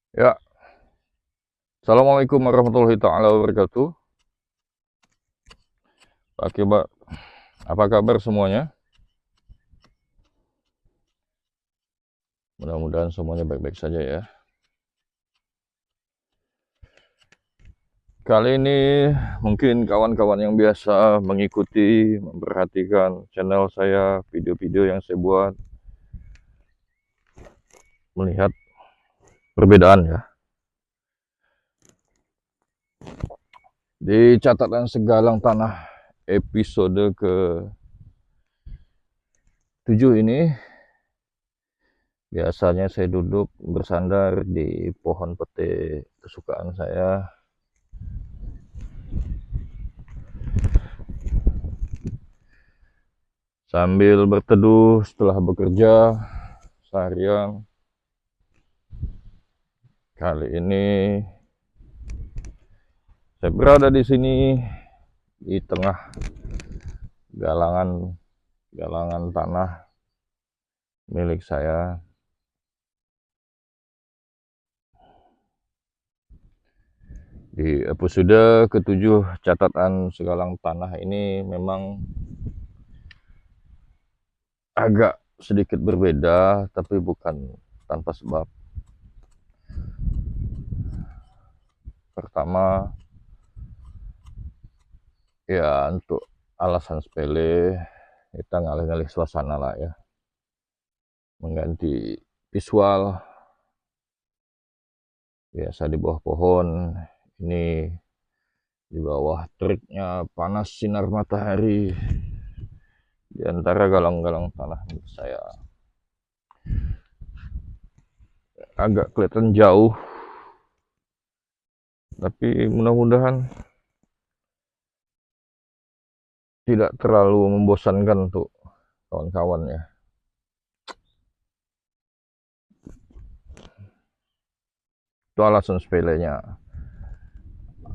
Ya, Assalamualaikum warahmatullahi taala wabarakatuh. Apa kabar semuanya? Mudah-mudahan semuanya baik-baik saja ya. Kali ini mungkin kawan-kawan yang biasa mengikuti, memperhatikan channel saya, video-video yang saya buat, melihat perbedaan ya. Di catatan Segalang Tanah episode ke-7 ini, biasanya saya duduk bersandar di pohon pete kesukaan saya, sambil berteduh setelah bekerja seharian. Kali ini saya berada di sini di tengah galangan tanah milik saya. Di episode ke-7 catatan Segalang Tanah ini memang agak sedikit berbeda, tapi bukan tanpa sebab. Pertama, ya untuk alasan sepele, kita ngalih-ngalih suasana lah ya, mengganti visual. Biasa di bawah pohon, ini di bawah teriknya panas sinar matahari di antara galang-galang tanah milik saya. Agak kelihatan jauh, tapi mudah-mudahan tidak terlalu membosankan untuk kawan-kawan ya. Itu alasan sepelenya.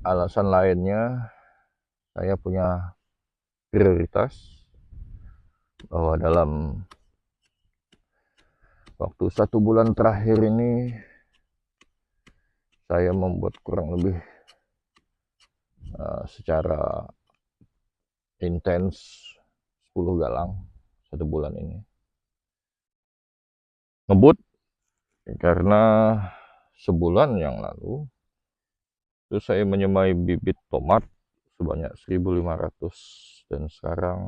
Alasan lainnya, saya punya prioritas bahwa dalam waktu 1 bulan terakhir ini saya membuat kurang lebih secara intens 10 galang 1 bulan ini. Ngebut karena sebulan yang lalu itu saya menyemai bibit tomat sebanyak 1.500, dan sekarang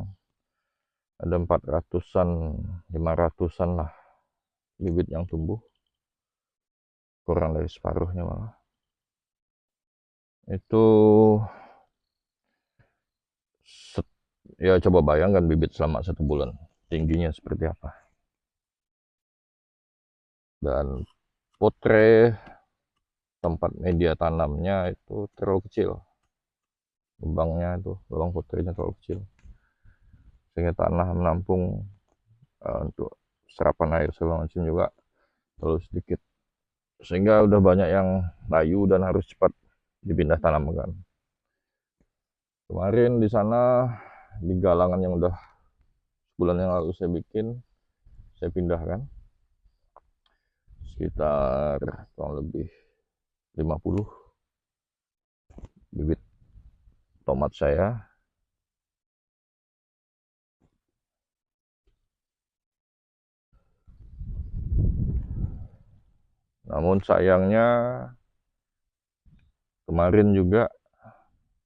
ada 400-an, 500-an lah bibit yang tumbuh, kurang dari separuhnya malah. Itu ya coba bayangkan bibit selama 1 bulan tingginya seperti apa. Dan potre tempat media tanamnya itu terlalu kecil, lubangnya itu, lubang potrenya terlalu kecil, sehingga tanah menampung untuk serapan air segala macam juga terlalu sedikit, sehingga udah banyak yang layu dan harus cepat dipindah tanamkan. Kemarin di sana, di galangan yang udah bulan yang lalu saya bikin, saya pindahkan sekitar kurang lebih 50 bibit tomat saya. Namun sayangnya kemarin juga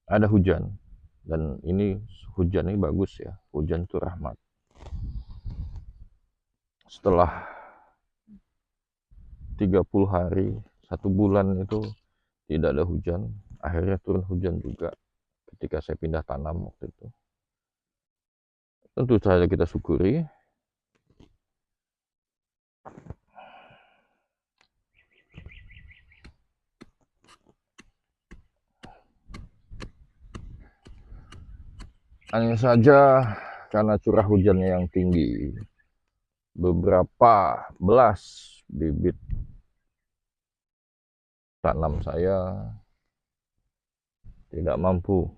ada hujan, dan ini hujan ini bagus ya, hujan itu rahmat. Setelah 30 hari, 1 bulan itu tidak ada hujan, akhirnya turun hujan juga ketika saya pindah tanam waktu itu. Tentu saja kita syukuri. Hanya saja karena curah hujannya yang tinggi, beberapa belas bibit tanam saya tidak mampu.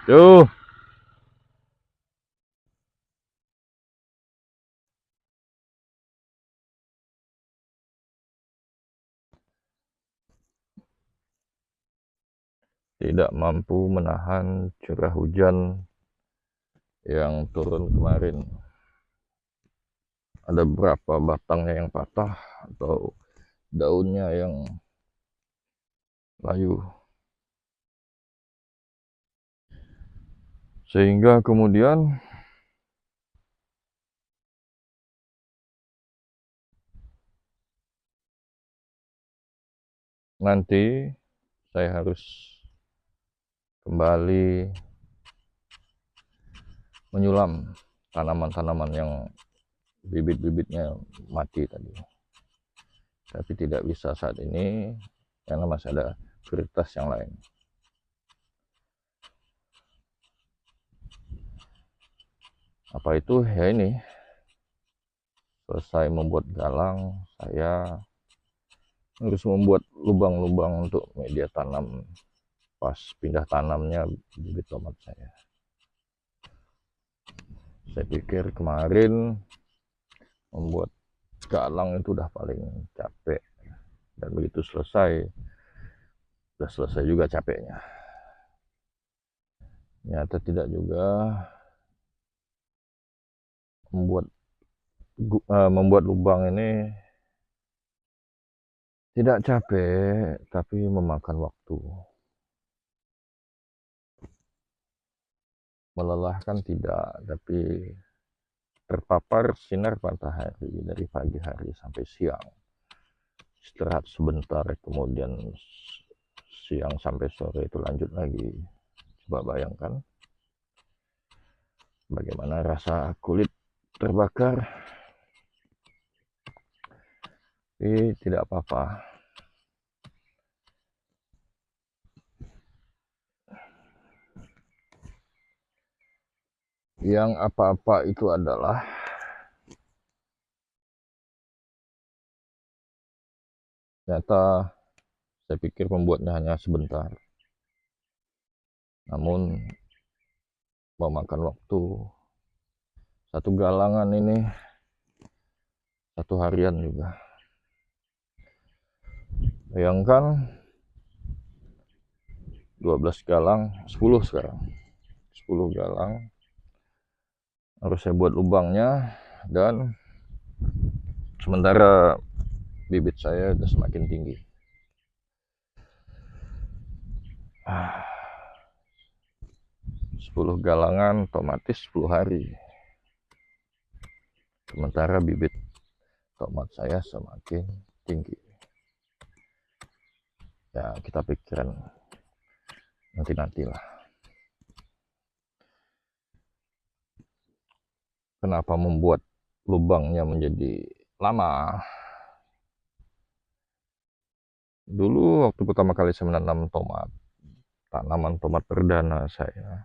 Tuh, tidak mampu menahan curah hujan yang turun kemarin. Ada beberapa batangnya yang patah atau daunnya yang layu, sehingga kemudian nanti saya harus kembali menyulam tanaman-tanaman yang bibit-bibitnya mati tadi, tapi tidak bisa saat ini karena masih ada prioritas yang lain. Apa itu? Ya ini, selesai membuat galang, saya harus membuat lubang-lubang untuk media tanam pas pindah tanamnya bibit tomat saya. Saya pikir kemarin membuat galang itu udah paling capek, dan begitu selesai, udah selesai juga capeknya. Nyata tidak juga. Membuat lubang ini tidak capek, tapi memakan waktu. Melelahkan tidak, tapi terpapar sinar matahari dari pagi hari sampai siang, istirahat sebentar, kemudian siang sampai sore itu lanjut lagi. Coba bayangkan bagaimana rasa kulit terbakar. Tapi tidak apa-apa. Yang apa-apa itu adalah ternyata saya pikir membuatnya hanya sebentar, namun memakan waktu. Satu galangan ini satu harian juga. Bayangkan 12 galang, 10 sekarang. 10 galang harus saya buat lubangnya, dan sementara bibit saya udah semakin tinggi. 10 galangan otomatis 10 hari. Sementara bibit tomat saya semakin tinggi. Ya, kita pikiran nanti-nantilah. Kenapa membuat lubangnya menjadi lama? Dulu waktu pertama kali saya menanam tomat, tanaman tomat perdana saya,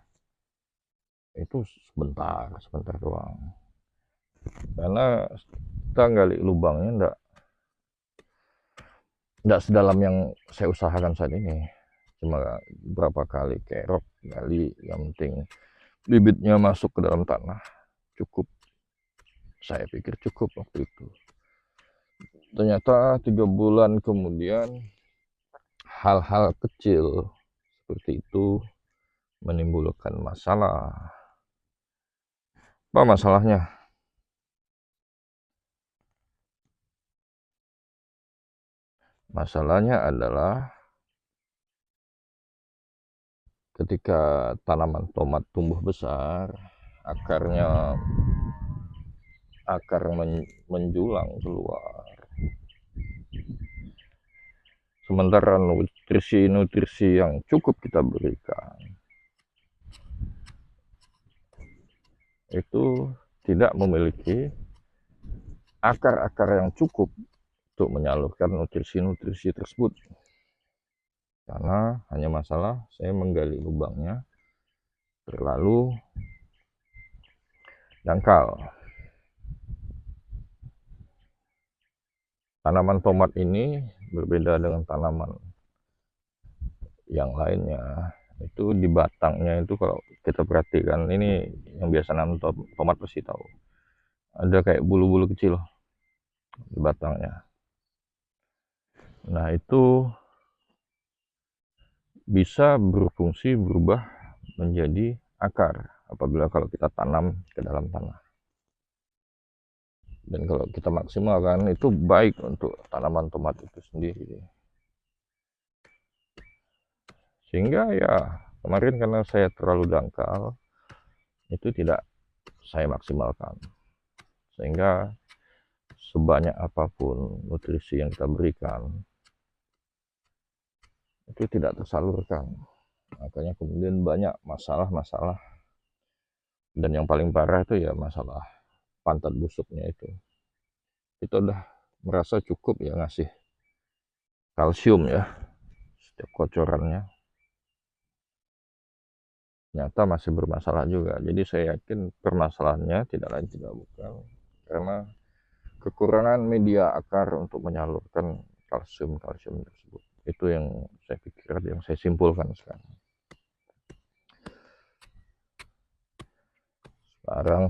itu sebentar doang. Karena kita gali lubangnya enggak sedalam yang saya usahakan saat ini. Cuma berapa kali kerok, gali, yang penting bibitnya masuk ke dalam tanah. Cukup. Saya pikir cukup waktu itu. Ternyata 3 bulan kemudian hal-hal kecil seperti itu menimbulkan masalah. Apa masalahnya? Masalahnya adalah ketika tanaman tomat tumbuh besar, akar menjulang keluar. Sementara nutrisi yang cukup kita berikan itu tidak memiliki akar-akar yang cukup untuk menyalurkan nutrisi tersebut. Karena hanya masalah saya menggali lubangnya terlalu dangkal. Tanaman tomat ini berbeda dengan tanaman yang lainnya. Itu di batangnya itu kalau kita perhatikan, ini yang biasa nanam tomat pasti tahu, ada kayak bulu-bulu kecil di batangnya. Nah, itu bisa berfungsi berubah menjadi akar apabila kalau kita tanam ke dalam tanah. Dan kalau kita maksimalkan, itu baik untuk tanaman tomat itu sendiri. Sehingga ya kemarin karena saya terlalu dangkal, itu tidak saya maksimalkan. Sehingga sebanyak apapun nutrisi yang kita berikan, itu tidak tersalurkan. Makanya kemudian banyak masalah-masalah. Dan yang paling parah itu ya masalah pantat busuknya itu. Kita udah merasa cukup ya ngasih kalsium ya setiap kocorannya, ternyata masih bermasalah juga. Jadi saya yakin permasalahannya tidak lain tidak bukan karena kekurangan media akar untuk menyalurkan kalsium tersebut. Itu yang saya pikir, yang saya simpulkan sekarang.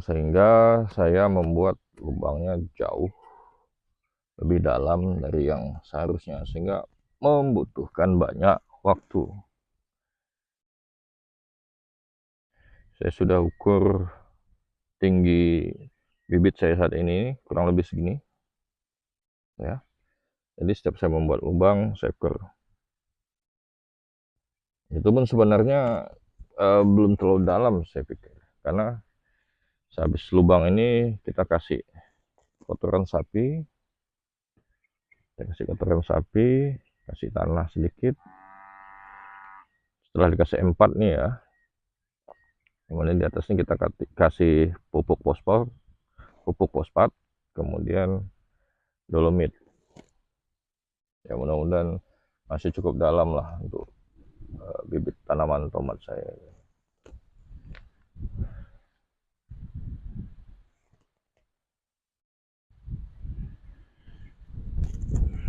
Sehingga saya membuat lubangnya jauh lebih dalam dari yang seharusnya, sehingga membutuhkan banyak waktu. Saya sudah ukur tinggi bibit saya saat ini kurang lebih segini ya. Jadi setiap saya membuat lubang, saya ukur. Itu pun sebenarnya belum terlalu dalam saya pikir, karena sehabis lubang ini kita kasih kotoran sapi, kasih tanah sedikit. Setelah dikasih 4 nih ya, kemudian di atasnya kita kasih pupuk fosfat, kemudian dolomit. Ya mudah-mudahan masih cukup dalam lah untuk bibit tanaman tomat saya.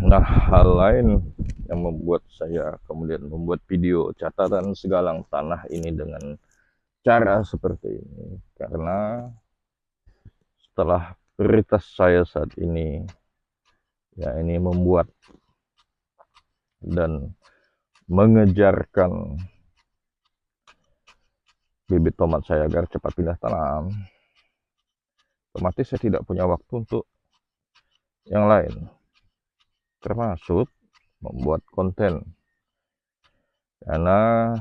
Nah, hal lain yang membuat saya kemudian membuat video catatan segalang tanah ini dengan cara seperti ini, karena setelah prioritas saya saat ini ya ini membuat dan mengejarkan bibit tomat saya agar cepat pindah tanam, otomatis saya tidak punya waktu untuk yang lain, termasuk membuat konten. Karena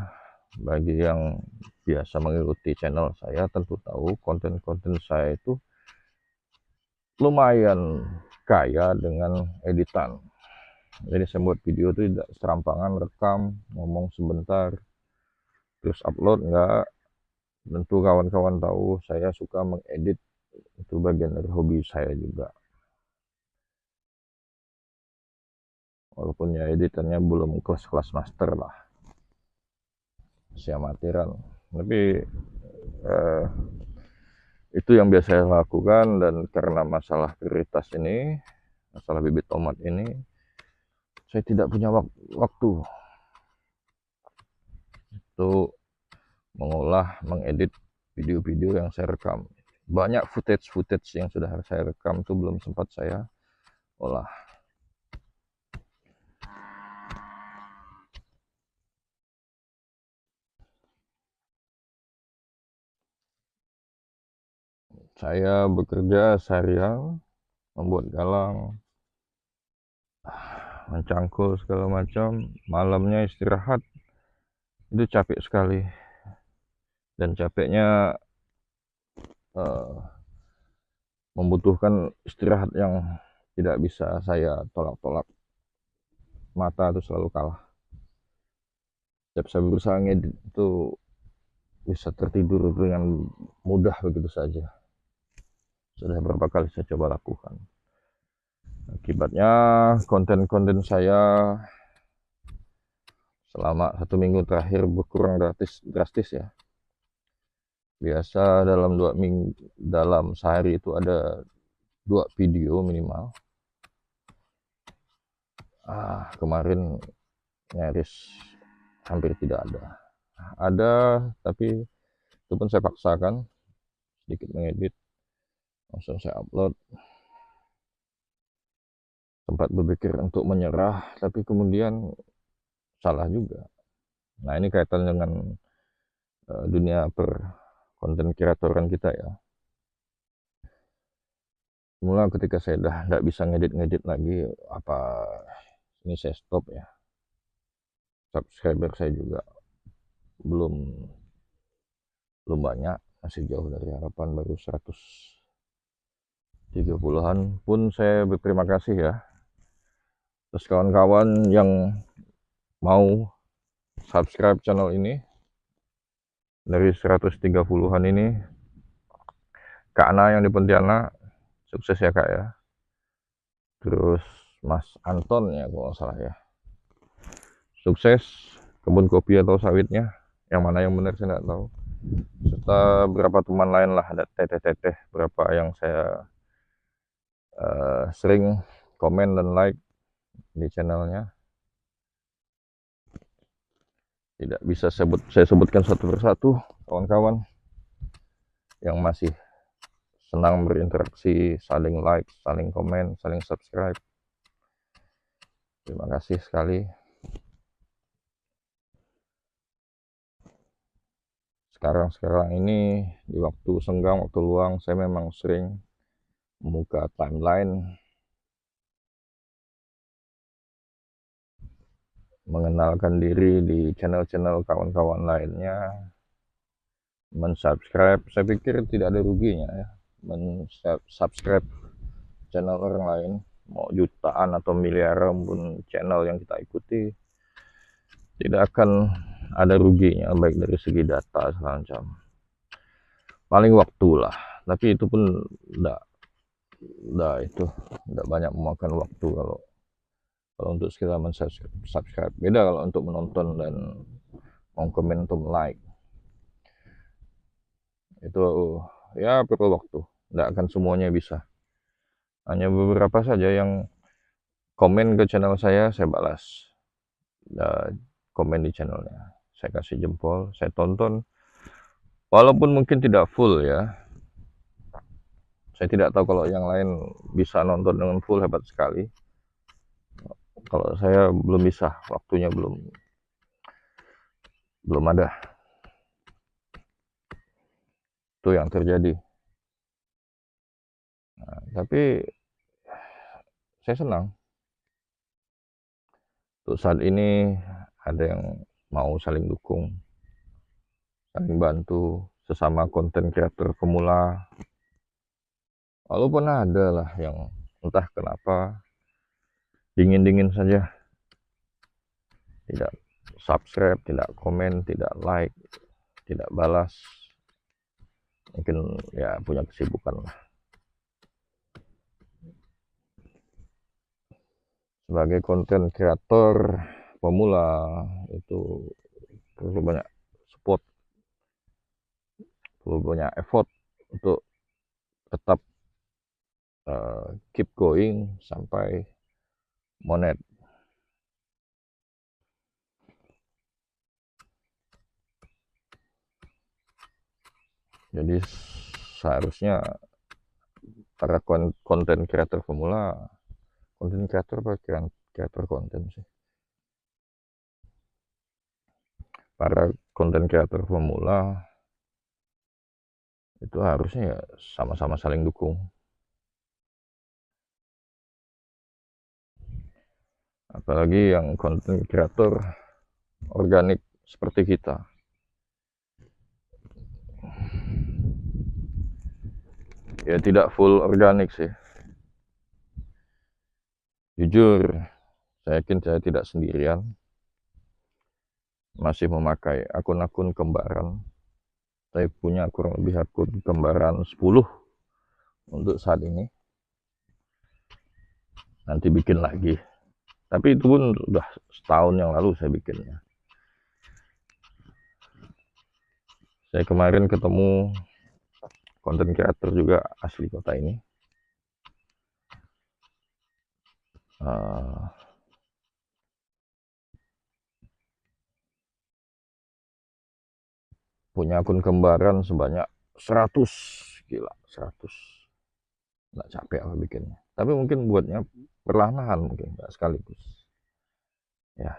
bagi yang biasa mengikuti channel saya tentu tahu konten-konten saya itu lumayan kaya dengan editan. Jadi saya buat video itu tidak serampangan rekam, ngomong sebentar, terus upload. Enggak. Tentu kawan-kawan tahu saya suka mengedit, itu bagian dari hobi saya juga. Walaupun ya editannya belum kelas master lah, masih amatiran. Tapi itu yang biasa saya lakukan, dan karena masalah prioritas ini, masalah bibit tomat ini, saya tidak punya waktu untuk mengedit video-video yang saya rekam. Banyak footage yang sudah saya rekam itu belum sempat saya olah. Saya bekerja seharian, membuat galang, mencangkul segala macam, malamnya istirahat. Itu capek sekali, dan capeknya membutuhkan istirahat yang tidak bisa saya tolak-tolak. Mata itu selalu kalah. Setiap saya berusaha ngedit itu bisa tertidur dengan mudah begitu saja. Sudah berapa kali saya coba lakukan. Akibatnya konten-konten saya selama 1 minggu terakhir berkurang drastis ya. Biasa dalam sehari itu ada 2 video minimal. Kemarin nyaris hampir tidak ada. Ada, tapi itu pun saya paksakan sedikit mengedit, langsung saya upload. Sempat berpikir untuk menyerah, tapi kemudian salah juga. Nah, ini kaitan dengan dunia per konten kreatoran kita ya. Semula ketika saya udah nggak bisa ngedit-ngedit lagi, apa ini saya stop ya. Subscriber saya juga belum belum banyak, masih jauh dari harapan, baru 130-an. Pun saya berterima kasih ya terus kawan-kawan yang mau subscribe channel ini. Dari 130-an ini, Kak Ana yang di Pontianak, sukses ya Kak ya. Terus Mas Anton ya kalau nggak salah ya, sukses. Kebun kopi atau sawitnya, yang mana yang benar saya nggak tahu. Serta beberapa teman lain lah, ada teteh-teteh berapa yang saya sering komen dan like di channelnya. Tidak bisa saya sebutkan satu persatu kawan-kawan yang masih senang berinteraksi, saling like, saling komen, saling subscribe. Terima kasih sekali. Sekarang ini di waktu senggang, waktu luang, saya memang sering membuka timeline, mengenalkan diri di channel-channel kawan-kawan lainnya, mensubscribe. Saya pikir tidak ada ruginya ya, mensubscribe channel orang lain, mau jutaan atau miliaran pun channel yang kita ikuti, tidak akan ada ruginya, baik dari segi data segala macam. Paling waktu lah, tapi itu pun enggak banyak memakan waktu kalau untuk sekedar subscribe. Beda kalau untuk menonton dan mengkomen atau like, itu ya perlu waktu, tidak akan semuanya bisa. Hanya beberapa saja yang komen ke channel saya balas, komen di channelnya, saya kasih jempol, saya tonton, walaupun mungkin tidak full ya. Saya tidak tahu kalau yang lain bisa nonton dengan full, hebat sekali. Kalau saya belum bisa, waktunya belum ada. Itu yang terjadi. Nah, tapi saya senang untuk saat ini ada yang mau saling dukung, saling bantu, sesama konten kreator pemula. Walaupun ada lah yang entah kenapa dingin-dingin saja, tidak subscribe, tidak komen, tidak like, tidak balas, mungkin ya punya kesibukan lah. Sebagai konten kreator pemula itu perlu banyak support, perlu banyak effort untuk tetap keep going sampai monet. Jadi seharusnya para konten kreator pemula, konten kreator apa kreator konten sih, para konten kreator pemula itu harusnya ya sama-sama saling dukung. Apalagi yang konten kreator organik seperti kita. Ya tidak full organik sih. Jujur, saya yakin saya tidak sendirian. Masih memakai akun-akun kembaran. Saya punya kurang lebih akun kembaran 10 untuk saat ini. Nanti bikin lagi. Tapi itu pun sudah setahun yang lalu saya bikinnya. Saya kemarin ketemu konten kreator juga asli kota ini. Punya akun kembaran sebanyak 100, gila 100. Nggak capek apa bikinnya. Tapi mungkin buatnya perlahan-lahan, mungkin nggak sekaligus. Ya,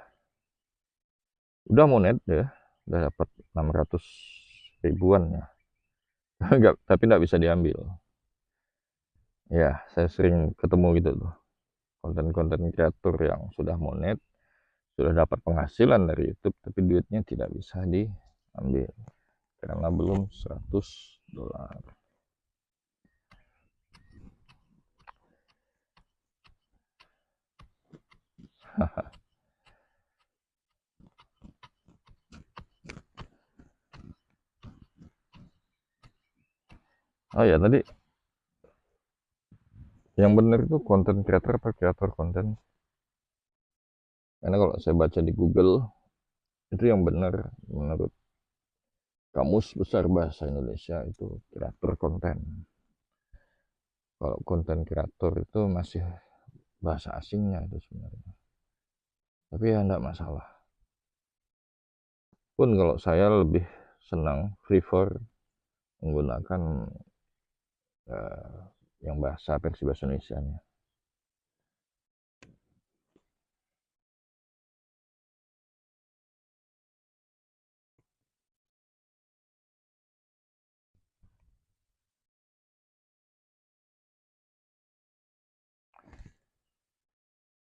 Udah monet ya, udah dapat 600 ribuan ya. Enggak, tapi nggak bisa diambil. Ya, saya sering ketemu gitu tuh, konten-konten kreator yang sudah monet, sudah dapat penghasilan dari YouTube, tapi duitnya tidak bisa diambil karena belum 100 dolar. Oh ya, tadi yang benar itu konten kreator apa kreator konten? Karena kalau saya baca di Google, itu yang benar menurut Kamus Besar Bahasa Indonesia itu kreator konten. Kalau konten kreator itu masih bahasa asingnya itu sebenarnya. Tapi ya enggak masalah. Pun kalau saya lebih senang prefer menggunakan uh, yang versi bahasa Indonesia-nya.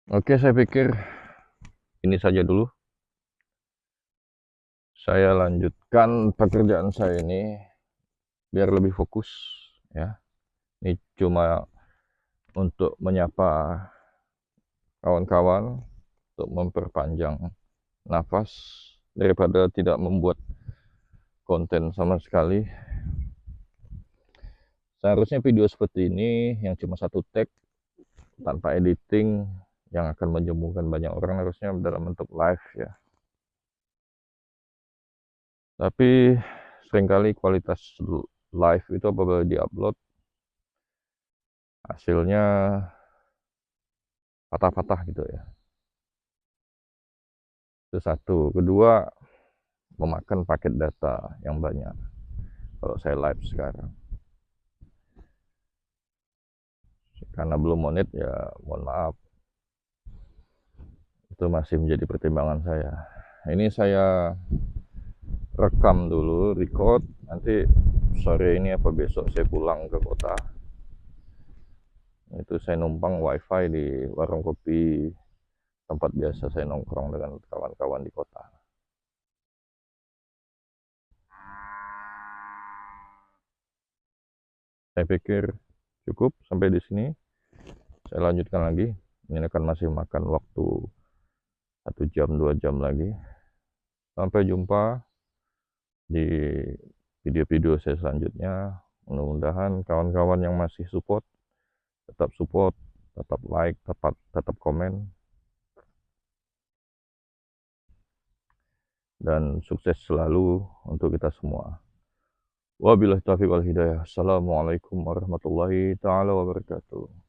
Oke, saya pikir ini saja dulu. Saya lanjutkan pekerjaan saya ini biar lebih fokus ya. Ini cuma untuk menyapa kawan-kawan, untuk memperpanjang nafas daripada tidak membuat konten sama sekali. Seharusnya video seperti ini yang cuma satu tag tanpa editing yang akan menyembuhkan banyak orang harusnya dalam bentuk live ya. Tapi seringkali kualitas live itu apabila diupload hasilnya patah-patah gitu ya. Itu satu. Kedua, memakan paket data yang banyak kalau saya live sekarang. Karena belum monet ya mohon maaf. Itu masih menjadi pertimbangan saya. Ini saya rekam dulu, record, nanti sore ini apa besok saya pulang ke kota. Itu saya numpang wifi di warung kopi tempat biasa saya nongkrong dengan kawan-kawan di kota. Saya pikir cukup sampai di sini. Saya lanjutkan lagi. Ini akan masih makan waktu 1 jam 2 jam lagi. Sampai jumpa di video-video saya selanjutnya. Mudah-mudahan kawan-kawan yang masih support, tetap like, tetap komen, dan sukses selalu untuk kita semua. Wabillahi taufiq wal hidayah. Assalamualaikum warahmatullahi taala wabarakatuh.